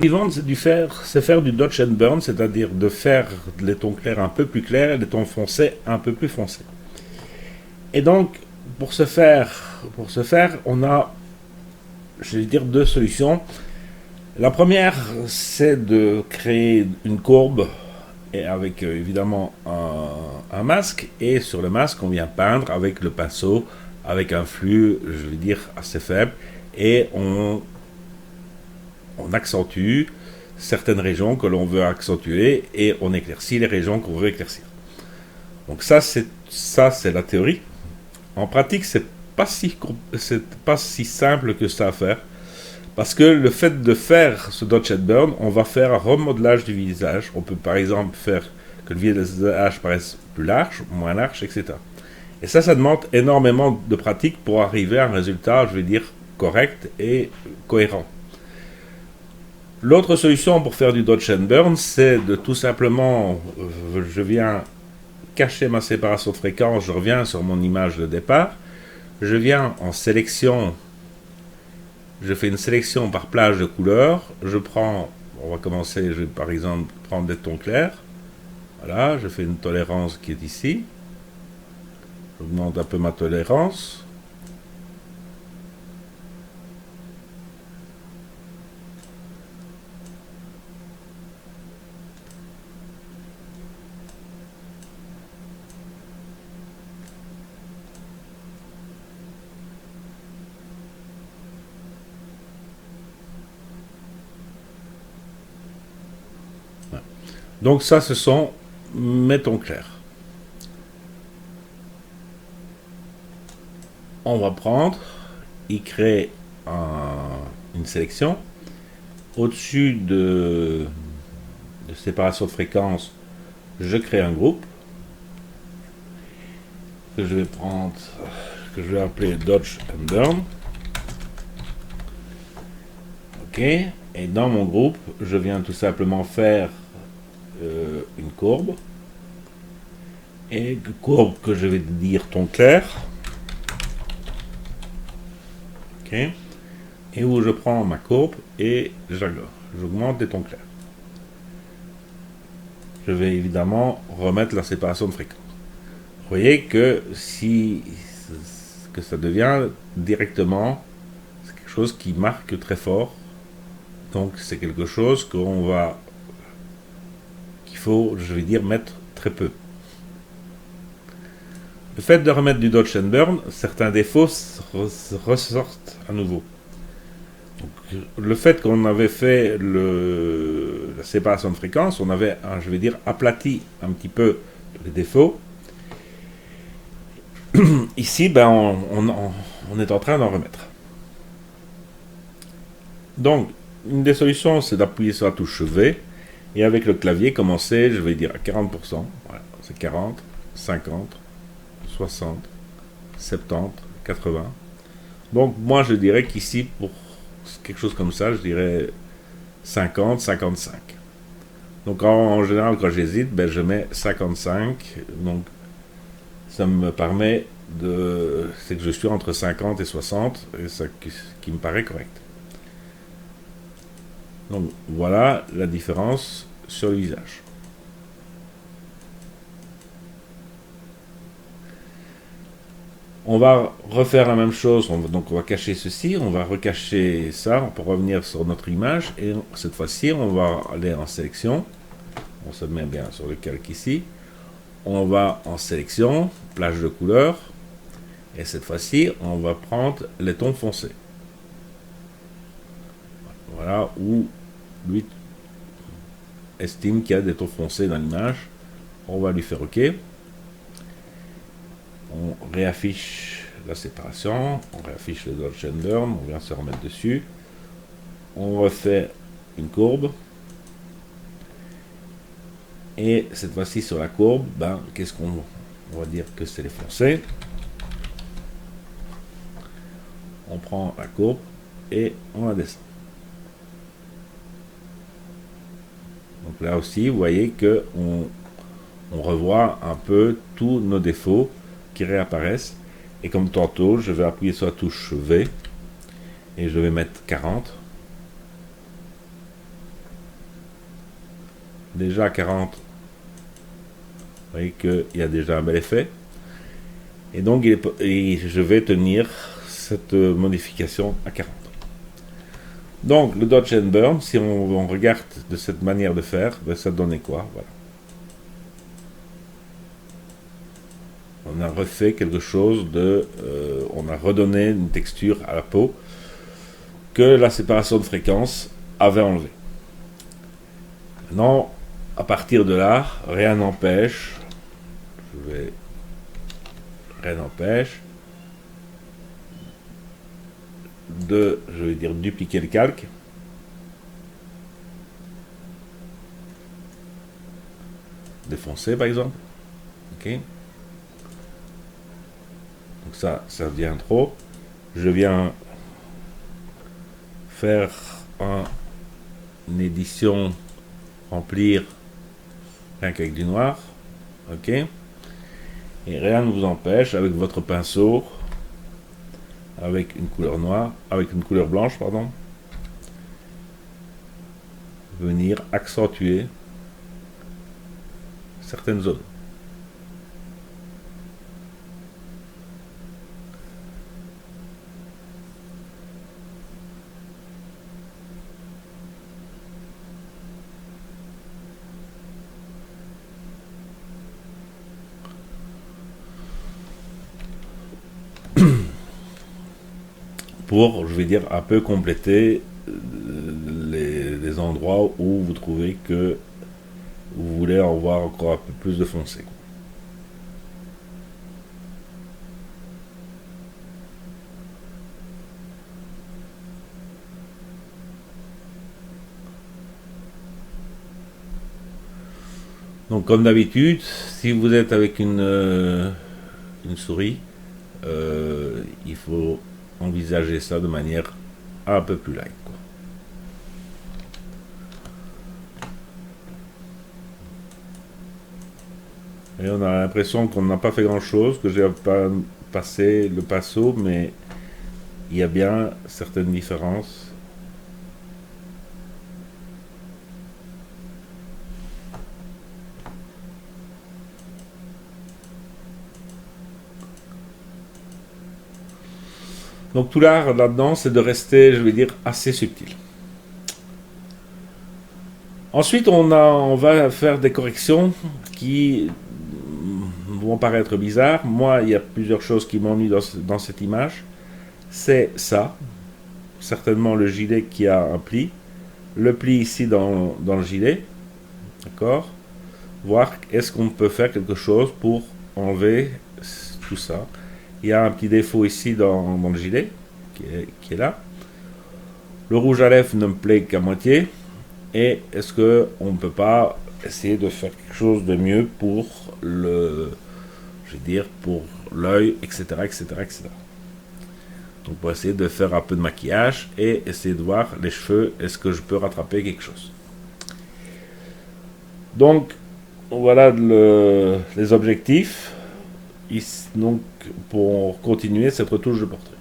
Suivante, c'est faire du Dodge and Burn, c'est-à-dire de faire les tons clairs un peu plus clairs et les tons foncés un peu plus foncés. Et donc, pour ce faire, on a, je vais dire, deux solutions. La première, c'est de créer une courbe et avec évidemment un masque. Et sur le masque, on vient peindre avec le pinceau, avec un flux, je vais dire, assez faible. Et on accentue certaines régions que l'on veut accentuer et on éclaircit les régions qu'on veut éclaircir. Donc ça c'est la théorie. En pratique, c'est pas si simple que ça à faire parce que le fait de faire ce Dodge and Burn, on va faire un remodelage du visage. On peut par exemple faire que le visage paraisse plus large, moins large, etc. Et ça demande énormément de pratique pour arriver à un résultat, je vais dire, correct et cohérent. L'autre solution pour faire du Dodge and Burn, c'est de tout simplement, je viens cacher ma séparation de fréquence, je reviens sur mon image de départ, je viens en sélection, je fais une sélection par plage de couleurs, je prends, on va commencer, je vais par exemple prendre des tons clairs, voilà, je fais une tolérance qui est ici, j'augmente un peu ma tolérance, donc ça ce sont mes tons clairs. On va prendre, y créer une sélection. Au-dessus de séparation de fréquence, je crée un groupe que je vais prendre, que je vais appeler Dodge and Burn. Ok. Et dans mon groupe, je viens tout simplement faire une courbe. Et une courbe que je vais dire ton clair. Ok. Et où je prends ma courbe et j'augmente les tons clairs. Je vais évidemment remettre la séparation de fréquence. Vous voyez que que ça devient directement c'est quelque chose qui marque très fort. Donc c'est quelque chose qu'il faut, je vais dire, mettre très peu. Le fait de remettre du Dodge and Burn, certains défauts ressortent à nouveau. Donc, le fait qu'on avait fait la séparation de fréquence, on avait, je vais dire, aplati un petit peu les défauts. Ici, on est en train d'en remettre. Donc, une des solutions, c'est d'appuyer sur la touche V et avec le clavier, commencer, je vais dire à 40%. Voilà, c'est 40, 50, 60, 70, 80. Donc, moi, je dirais qu'ici, pour quelque chose comme ça, je dirais 50, 55. Donc, en général, quand j'hésite, je mets 55. Donc, ça me permet c'est que je suis entre 50 et 60, et ça qui me paraît correct. Donc voilà la différence sur le visage. On va refaire la même chose, donc on va cacher ceci, on va recacher ça pour revenir sur notre image, et cette fois-ci on va aller en sélection, on se met bien sur le calque ici, on va en sélection, plage de couleurs, et cette fois-ci on va prendre les tons foncés. Voilà où lui estime qu'il y a des tons foncés dans l'image. On va lui faire OK. On réaffiche la séparation, on réaffiche le Dodge and Burn, on vient se remettre dessus. On refait une courbe. Et cette fois-ci sur la courbe, qu'est-ce qu'on va dire que c'est les foncés. On prend la courbe et on la descend. Donc là aussi, vous voyez que on revoit un peu tous nos défauts qui réapparaissent. Et comme tantôt, je vais appuyer sur la touche V et je vais mettre 40. déjà à 40, vous voyez qu'il y a déjà un bel effet. Et donc je vais tenir cette modification à 40. Donc le Dodge and Burn, si on regarde de cette manière de faire, ben, ça donnait quoi? Voilà. On a refait quelque chose de... on a redonné une texture à la peau que la séparation de fréquences avait enlevé. Maintenant, à partir de là, rien n'empêche, rien n'empêche de, je vais dire, dupliquer le calque. Défoncer par exemple. Ok. Donc ça devient trop. Je viens faire une édition, remplir rien qu'avec du noir. Ok. Et rien ne vous empêche avec votre pinceau, avec une couleur noire, avec une couleur blanche, pardon, venir accentuer certaines zones. Pour, je vais dire, un peu compléter les endroits où vous trouvez que vous voulez en voir encore un peu plus de foncé. Donc comme d'habitude, si vous êtes avec une souris, il faut envisager ça de manière un peu plus light, quoi. Et on a l'impression qu'on n'a pas fait grand chose, que j'ai pas passé le pinceau, mais il y a bien certaines différences. Donc tout l'art là-dedans, c'est de rester, je vais dire, assez subtil. Ensuite, on va faire des corrections qui vont paraître bizarres. Moi, il y a plusieurs choses qui m'ennuient dans cette image. C'est ça, certainement le gilet qui a un pli, le pli ici dans le gilet, d'accord. Voir est-ce qu'on peut faire quelque chose pour enlever tout ça. Il y a un petit défaut ici dans le gilet qui est là. Le rouge à lèvres ne me plaît qu'à moitié. Et est-ce qu'on ne peut pas essayer de faire quelque chose de mieux pour le, je vais dire, pour l'œil, etc., etc., etc. Donc pour essayer de faire un peu de maquillage et essayer de voir les cheveux, est-ce que je peux rattraper quelque chose. Donc voilà les objectifs. Donc pour continuer cette retouche de portrait.